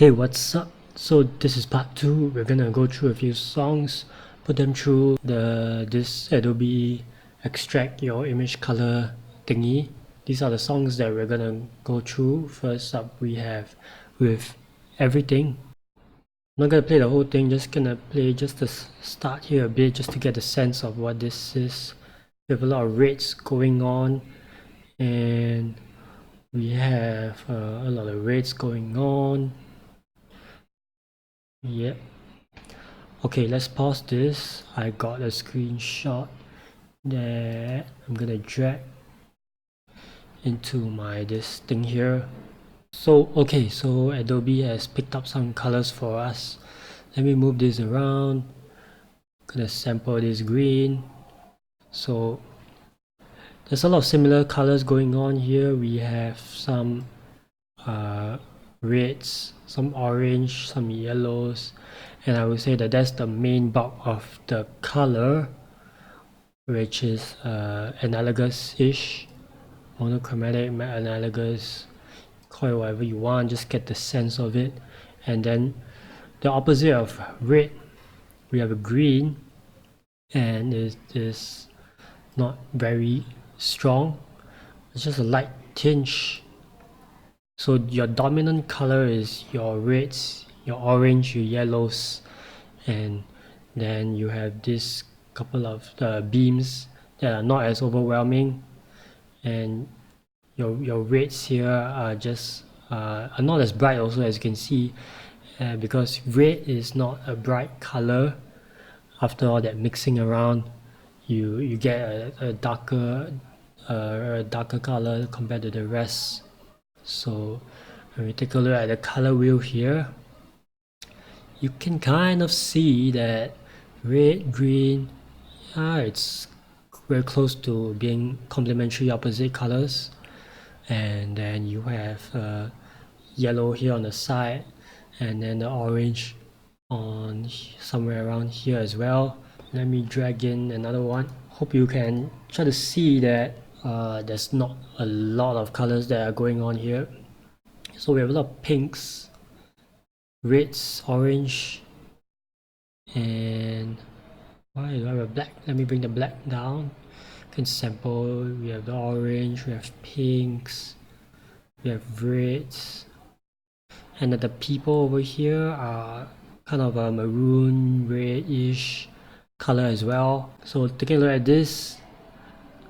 Hey, what's up? So this is part 2. We're gonna go through a few songs, put them through this Adobe extract your image color thingy. These are the songs that we're gonna go through. First up we have With Everything. I'm not gonna play the whole thing, just gonna play just the start here a bit just to get a sense of what this is. We have a lot of reds going on, and we have a lot of reds going on. Yep. Okay, let's pause this. I got a screenshot that I'm gonna drag into my this thing here. So Adobe has picked up some colors for us. Let me move this around. Gonna sample this green. So there's a lot of similar colors going on here. We have some reds, some orange, some yellows, and I would say that that's the main bulk of the color, which is analogous-ish, monochromatic, analogous, call it whatever you want, just get the sense of it. And then the opposite of red, we have a green, and it is not very strong, it's just a light tinge. So your dominant color is your reds, your orange, your yellows, and then you have this couple of beams that are not as overwhelming, and your reds here are just are not as bright also, as you can see, because red is not a bright color. After all that mixing around, you get a darker color compared to the rest. So when we take a look at the color wheel here, you can kind of see that red, green, it's very close to being complementary opposite colors. And then you have yellow here on the side, and then the orange on somewhere around here as well. Let me drag in another one. Hope you can try to see that there's not a lot of colors that are going on here. So we have a lot of pinks, reds, orange, and why do I have a black? Let me bring the black down. You can sample. We have the orange, we have pinks, we have reds, and the people over here are kind of a maroon, reddish color as well. So taking a look at this,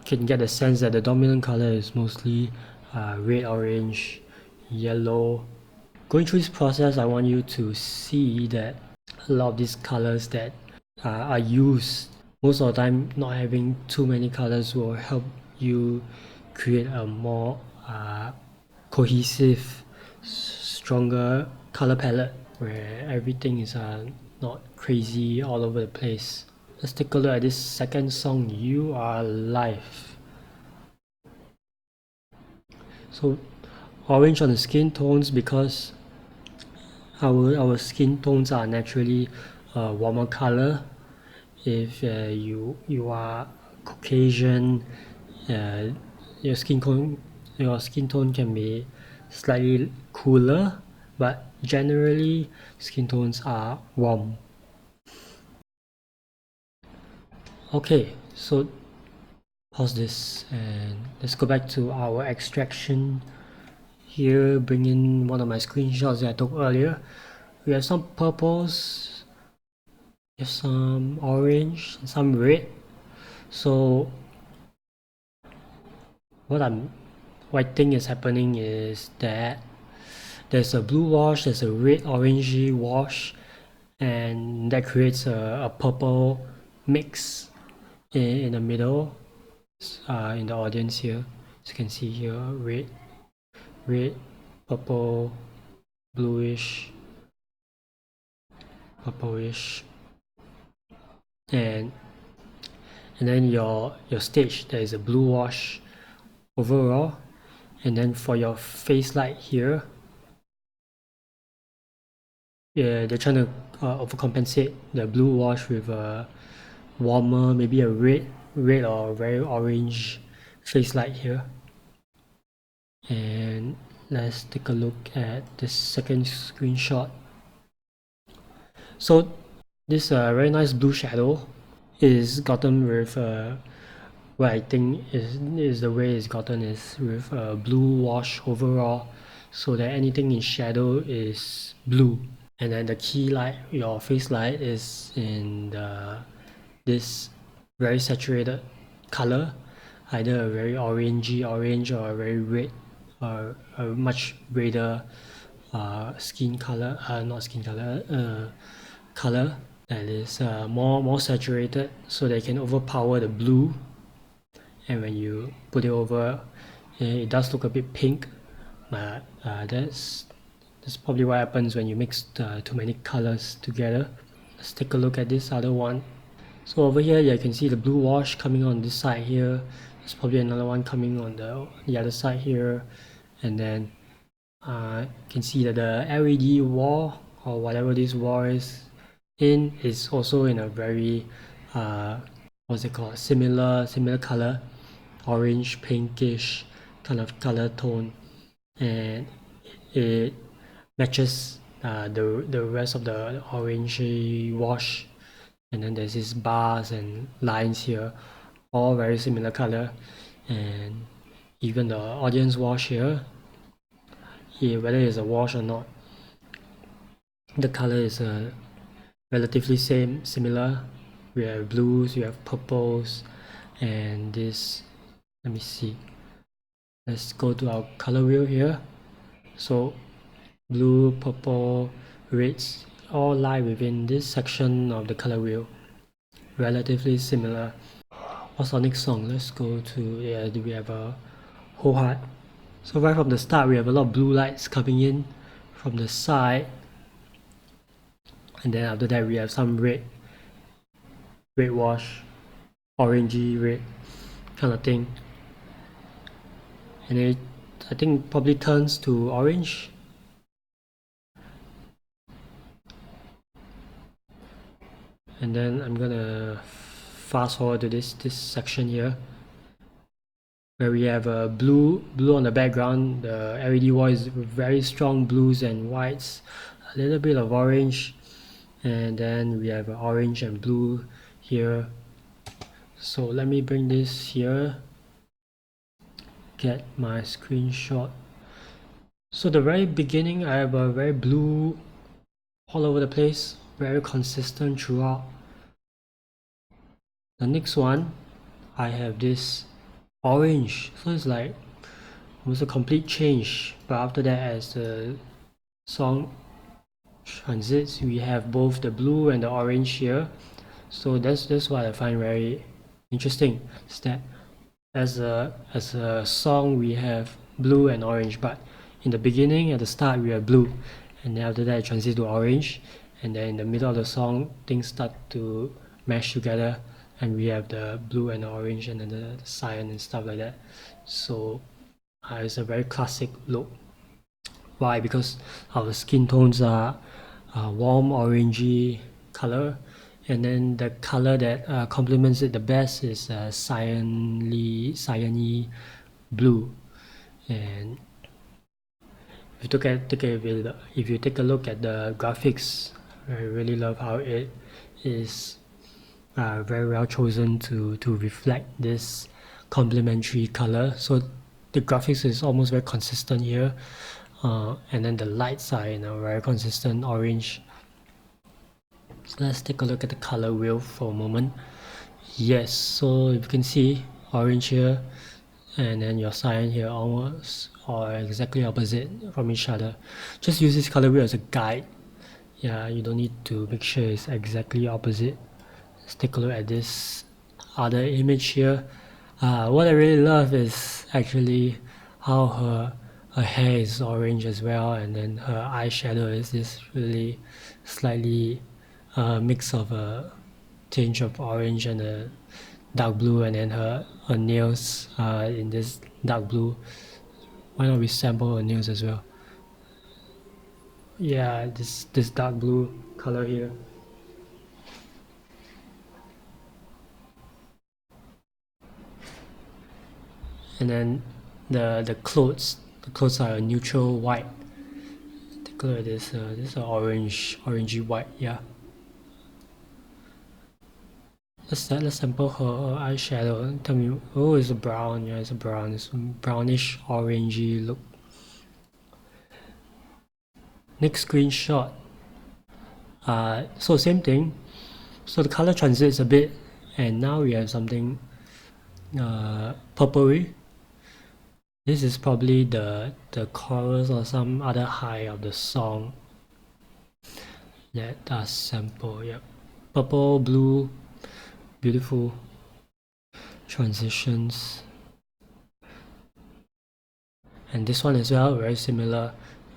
you can get the sense that the dominant color is mostly red, orange, yellow. Going through this process, I want you to see that a lot of these colors that are used, most of the time not having too many colors will help you create a more cohesive, stronger color palette where everything is not crazy all over the place. Let's take a look at this second song, You Are Life. So orange on the skin tones, because our skin tones are naturally warmer color. If you are Caucasian, your skin tone can be slightly cooler, but generally skin tones are warm. Okay, so pause this and let's go back to our extraction here. Bring in one of my screenshots that I took earlier. We have some purples, we have some orange, and some red. So what I think is happening is that there's a blue wash, there's a red orangey wash, and that creates a purple mix in the middle, in the audience here. As you can see here, red, purple, bluish, purplish, and then your stage, there is a blue wash overall, and then for your face light here, they're trying to overcompensate the blue wash with a warmer, maybe a red or very orange face light here. And let's take a look at this second screenshot. So this very nice blue shadow is gotten with what I think is the way it's gotten is with a blue wash overall, so that anything in shadow is blue, and then the key light, your face light, is in this very saturated color, either a very orangey orange or a very red or a much redder skin color, not skin color, color that is more saturated, so they can overpower the blue. And when you put it over, it does look a bit pink, but that's probably what happens when you mix too many colors together. Let's take a look at this other one. So over here, you can see the blue wash coming on this side here. There's probably another one coming on the other side here, and then you can see that the LED wall, or whatever this wall is also in a very what's it called, similar color, orange pinkish kind of color tone, and it matches the rest of the orangey wash. And then there's these bars and lines here, all very similar color. And even the audience wash here, whether it's a wash or not, the color is relatively similar. We have blues, we have purples, and this, let me see, let's go to our color wheel here. So blue, purple, reds all lie within this section of the color wheel, relatively similar. What's our next song? Let's go to, we have a Whole Heart. So right from the start, we have a lot of blue lights coming in from the side, and then after that we have some red wash, orangey red kind of thing, and it, I think, probably turns to orange. And then I'm gonna fast forward to this section here, where we have a blue on the background. The LED wall is very strong blues and whites, a little bit of orange, and then we have orange and blue here. So let me bring this here, get my screenshot. So the very beginning, I have a very blue all over the place, very consistent throughout. The next one, I have this orange, so it's like almost a complete change. But after that, as the song transits, we have both the blue and the orange here. So that's what I find very interesting, is that as a song we have blue and orange, but in the beginning, at the start, we have blue, and then after that it transits to orange, and then in the middle of the song things start to mesh together, and we have the blue and the orange, and then the cyan and stuff like that. So it's a very classic look. Why? Because our skin tones are warm orangey color, and then the color that complements it the best is cyany blue. And if you take a look at the graphics, I really love how it is very well chosen to reflect this complementary color. So the graphics is almost very consistent here, and then the lights are in a very consistent orange. So let's take a look at the color wheel for a moment. Yes, so you can see orange here, and then your cyan here, almost or exactly opposite from each other. Just use this color wheel as a guide. Yeah, you don't need to make sure it's exactly opposite. Let's take a look at this other image here. What I really love is actually how her hair is orange as well, and then her eyeshadow is this really slightly mix of a tinge of orange and a dark blue, and then her nails in this dark blue. Why not we sample her nails as well? Yeah, this dark blue color here. And then the clothes The clothes are a neutral white. Take a look at this. This is an orangey white. Yeah. Let's sample her eyeshadow. Tell me. Oh, it's a brown. Yeah, it's a brown. It's a brownish orangey look. Next screenshot. So same thing. So the color transits a bit, and now we have something purpley. This is probably the chorus or some other high of the song. Let us sample. Yep. Purple, blue, beautiful transitions. And this one as well, very similar.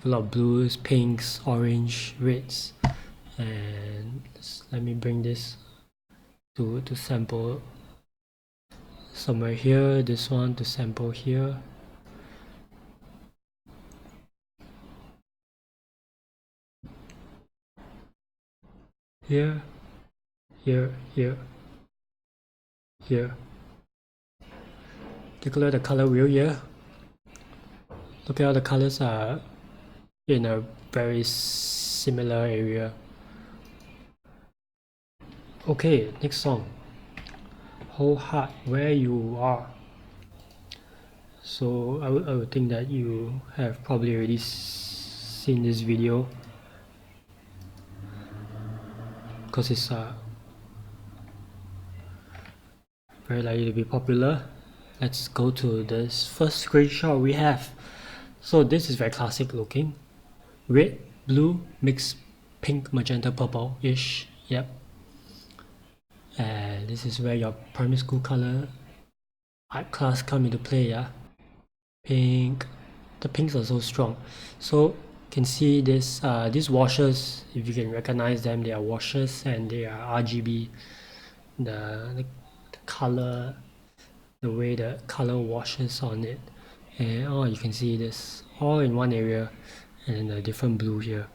A lot of blues, pinks, orange, reds. And let me bring this to sample somewhere here. This one to sample here. Here, here, here, here. Take a look at the color wheel here. Look at how the colors are in a very similar area. Okay, next song. Whole Heart, Where You Are. So I would think that you have probably already seen this video, because it's very likely to be popular. Let's go to this first screenshot we have. So this is very classic looking. Red, blue, mixed pink, magenta, purple-ish. Yep. And this is where your primary school color art class come into play. Yeah. Pink. The pinks are so strong. So you can see this these washers, if you can recognize them, they are washers and they are RGB. The color, the way the color washes on it, and you can see this all in one area, and a different blue here.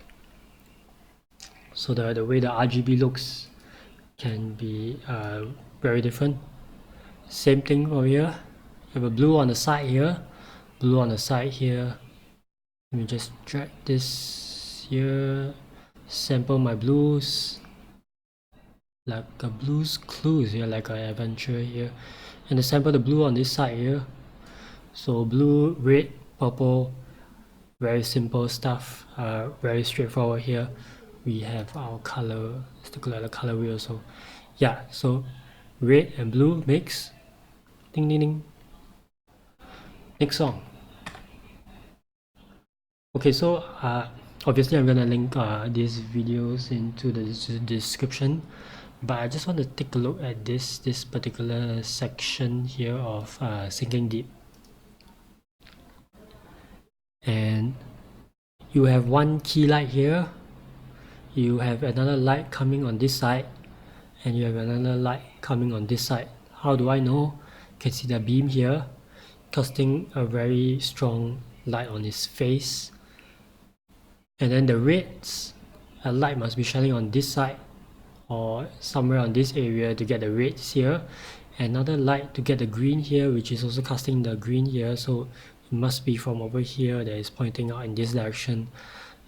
So the way the RGB looks can be very different. Same thing over here. You have a blue on the side here, blue on the side here. Let me just drag this here, sample my blues, like a blues clues here, like an adventure here, and sample the blue on this side here. So blue, red, purple, very simple stuff, very straightforward here. We have our color. Let's take a look at the color wheel. So yeah, so red and blue mix. Ding ding ding. Next song. Okay, so obviously I'm gonna link these videos into the description, but I just want to take a look at this particular section here of Sinking Deep. And you have one key light here, you have another light coming on this side, and you have another light coming on this side. How do I know? You can see the beam here casting a very strong light on his face, and then the reds, a light must be shining on this side or somewhere on this area to get the reds here, another light to get the green here, which is also casting the green here. So it must be from over here that is pointing out in this direction,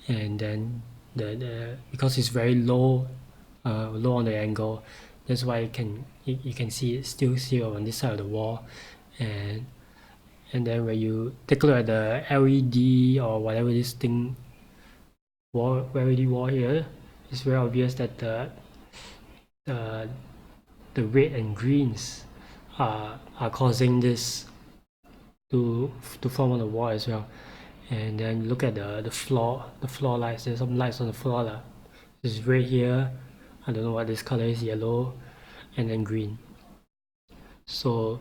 and then the because it's very low on the angle, that's why you can see it still here on this side of the wall. And then when you take a look at the LED or whatever this thing LED wall here, it's very obvious that the red and greens are causing this to form on the wall as well. And then look at the floor lights. There's some lights on the floor lah. This is red here, I don't know what this color is, yellow, and then green. So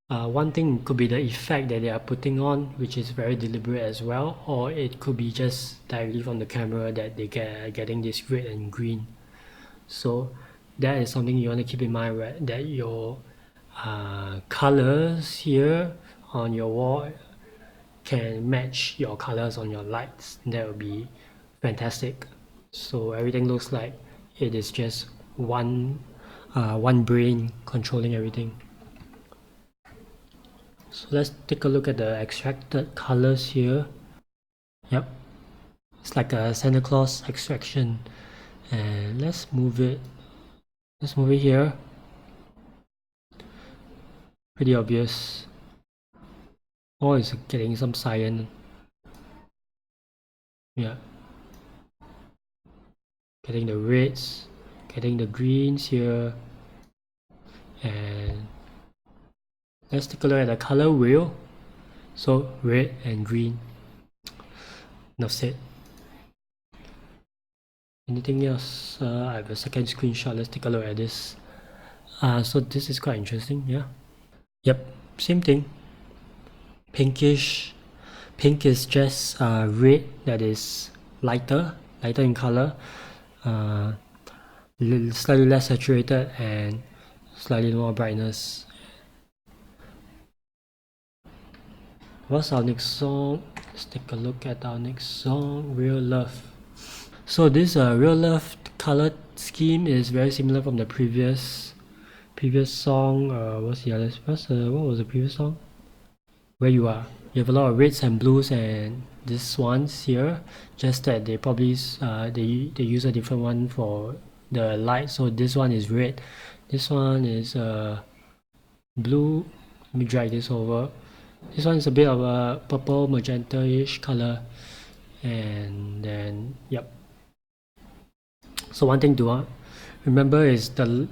one thing could be the effect that they are putting on, which is very deliberate as well, or it could be just directly from the camera that they getting this red and green. So that is something you want to keep in mind, right? That your colors here on your wall can match your colors on your lights. That would be fantastic. So everything looks like it is just one brain controlling everything. So let's take a look at the extracted colors here. Yep, it's like a Santa Claus extraction. And let's move it here. Pretty obvious. Oh, it's getting some cyan. Yeah. Getting the reds, getting the greens here. And let's take a look at the color wheel. So red and green. Enough said. Anything else? I have a second screenshot. Let's take a look at this. So this is quite interesting. Yeah. Yep. Same thing. Pinkish. Pink is just red that is lighter in color. Slightly less saturated and slightly more brightness. What's our next song? Let's take a look at our next song, Real Love. So this Real Love color scheme is very similar from the previous song. What was the previous song? Where You Are. You have a lot of reds and blues and this one's here. Just that they probably they use a different one for the light. So this one is red. This one is blue. Let me drag this over. This one is a bit of a purple magenta-ish color. And then yep. So one thing to remember is the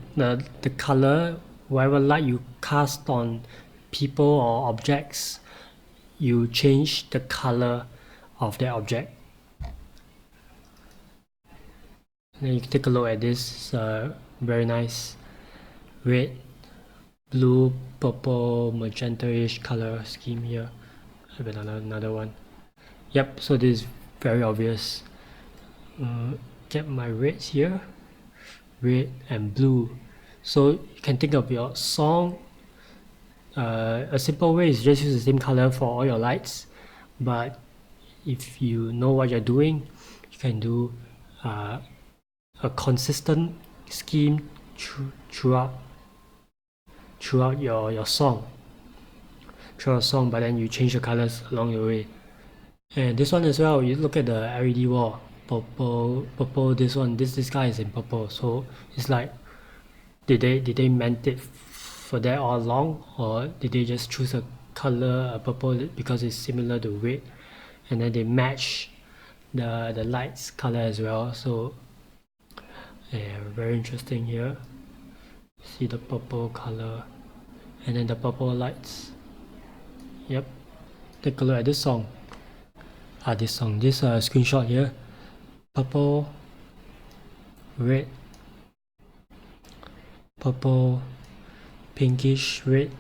color, whatever light you cast on people or objects, you change the color of that object. And then you can take a look at this very nice red, blue, purple, magenta-ish color scheme here. I have another one. Yep, so this is very obvious. Get my reds here, red and blue. So you can think of your song. A simple way is just use the same color for all your lights, but if you know what you're doing, you can do a consistent scheme throughout your song. But then you change the colors along the way. And this one as well, you look at the LED wall, purple. This guy is in purple, so it's like, did they meant it for that all along, or did they just choose a color purple because it's similar to red, and then they match the lights color as well? So yeah, very interesting here. See the purple color and then the purple lights. Yep. Take a look at this song. This screenshot here. Purple, red, purple, pinkish red,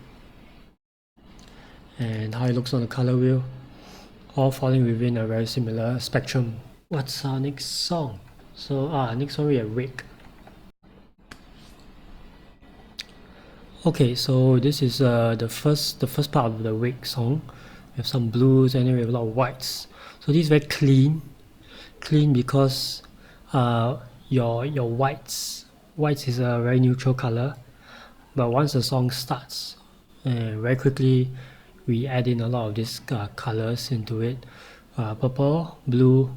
and how it looks on the color wheel, all falling within a very similar spectrum. What's our next song? So next one we have Wake. Okay, so this is the first part of the Wake song. We have some blues and then we have a lot of whites. So this is very clean because your whites is a very neutral color, but once the song starts, very quickly we add in a lot of these colors into it. Purple, blue,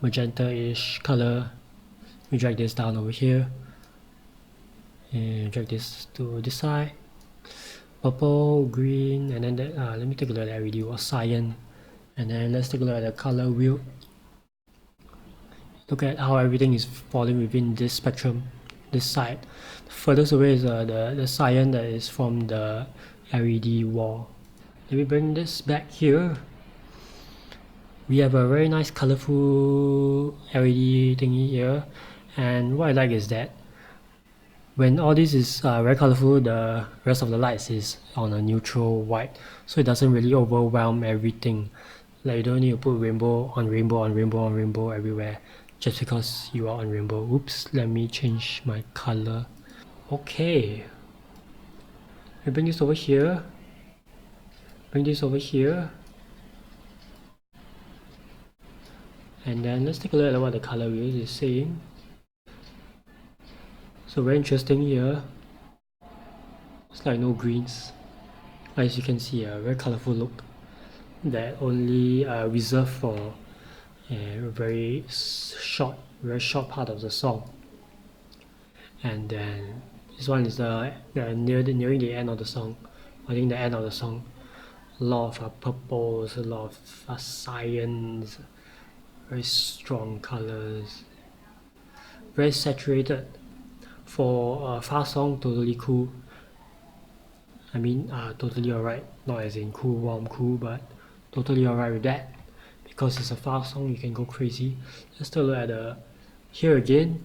magenta-ish color. We drag this down over here and drag this to this side. Purple, green, and then let me take a look at the LED or cyan, and then let's take a look at the color wheel. Look at how everything is falling within this spectrum, this side. The furthest away is the cyan that is from the LED wall. Let me bring this back here. We have a very nice colorful LED thingy here, and what I like is that when all this is very colorful, the rest of the lights is on a neutral white, so it doesn't really overwhelm everything. Like you don't need to put rainbow on rainbow on rainbow on rainbow everywhere just because you are on rainbow. Oops, let me change my color. Okay, I bring this over here, and then let's take a look at what the color wheel is saying. So very interesting here. It's like no greens, as you can see, a very colorful look that only reserved for a very short part of the song. And then this one is nearing the end of the song. I think the end of the song, a lot of purples, a lot of cyans, very strong colors, very saturated. For a fast song, totally cool. I mean, totally alright. Not as in cool, warm, cool, but totally alright with that. Because it's a fast song, you can go crazy. Let's take a look at the here again.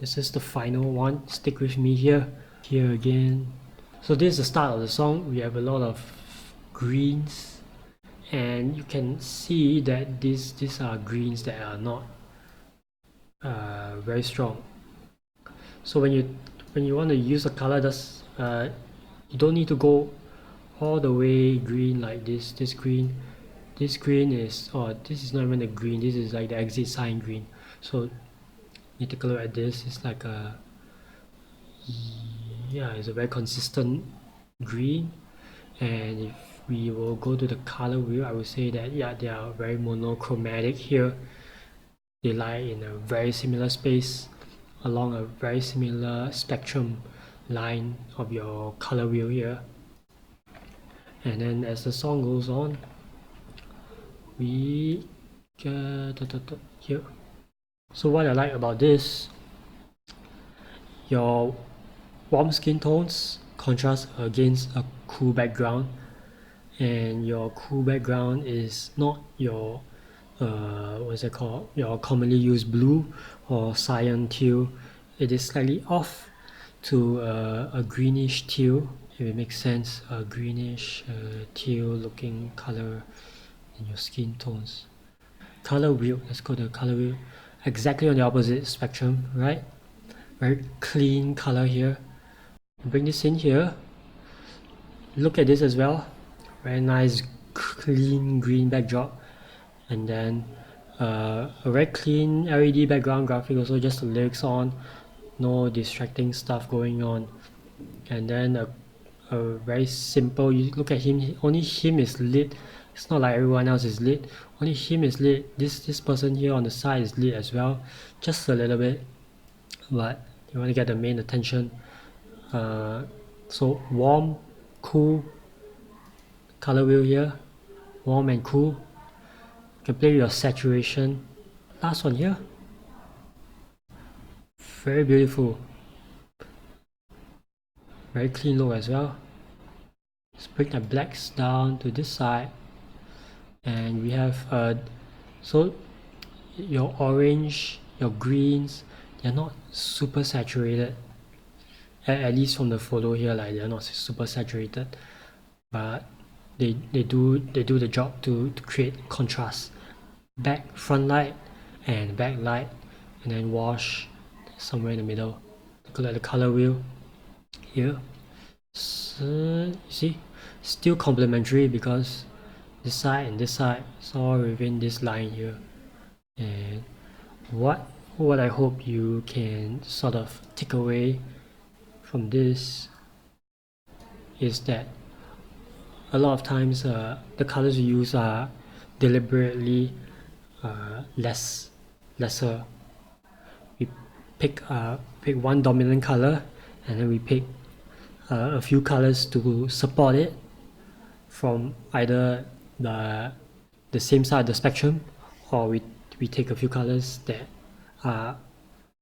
This is the final one. Stick with me here. Here again. So this is the start of the song. We have a lot of greens, and you can see that these are greens that are not very strong. So when you want to use a color, you don't need to go all the way green like this. This green is, this is not even a green. This is like the exit sign green. So you take a look at this. It's like it's a very consistent green. And if we will go to the color wheel, I would say that they are very monochromatic here. They lie in a very similar space along a very similar spectrum line of your color wheel here. And then as the song goes on, we get here. So what I like about this, your warm skin tones contrast against a cool background, and your cool background is not your what's it called, your commonly used blue or cyan teal. It is slightly off to a greenish teal, if it makes sense, a greenish teal looking color in your skin tones. Color wheel, let's go to the color wheel. Exactly on the opposite spectrum, right? Very clean color here. Bring this in here. Look at this as well. Very nice clean green backdrop. And then a very clean LED background graphic, also just the lyrics on, no distracting stuff going on. And then a very simple, you look at him, only him is lit. It's not like everyone else is lit, only him is lit. This person here on the side is lit as well, just a little bit, but you want to get the main attention. So warm, cool color wheel here, warm and cool. You can play with your saturation. Last one here, very beautiful, very clean look as well. Let's bring the blacks down to this side, and we have so your orange, your greens, they're not super saturated, at least from the photo here, like they're not super saturated, but they do the job to create contrast. Front light and back light, and then wash somewhere in the middle. Look at the color wheel here. So you see, still complementary because this side and this side is all within this line here. And what I hope you can sort of take away from this is that a lot of times the colors we use are deliberately lesser. We pick one dominant color, and then we pick a few colors to support it from either the same side of the spectrum, or we take a few colors that are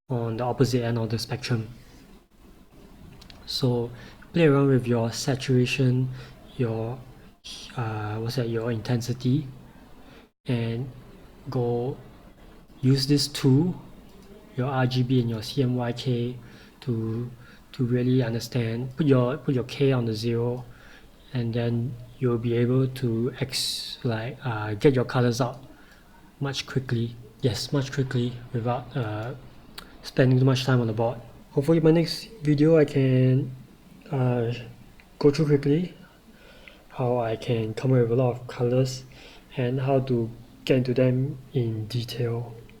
on the opposite end of the spectrum. So play around with your saturation, your your intensity, and go use this tool, your RGB and your CMYK, to really understand. Put your K on the 0, and then you'll be able to get your colors out much quickly. Yes, much quickly, without spending too much time on the board. Hopefully my next video I can go through quickly how I can come up with a lot of colors and how to get into them in detail.